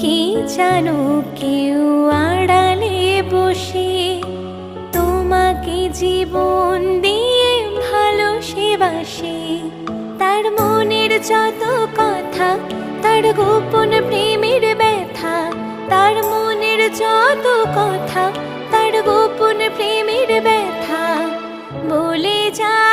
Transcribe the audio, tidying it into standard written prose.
কি জানো কেউ আড়ালে বসে তোমাকে জীবন দিয়ে ভালোবাসে। তার মনের যত কথা, তার গোপন প্রেমের ব্যথা, তার মনের যত কথা, তার গোপন প্রেমের ব্যথা বলে যা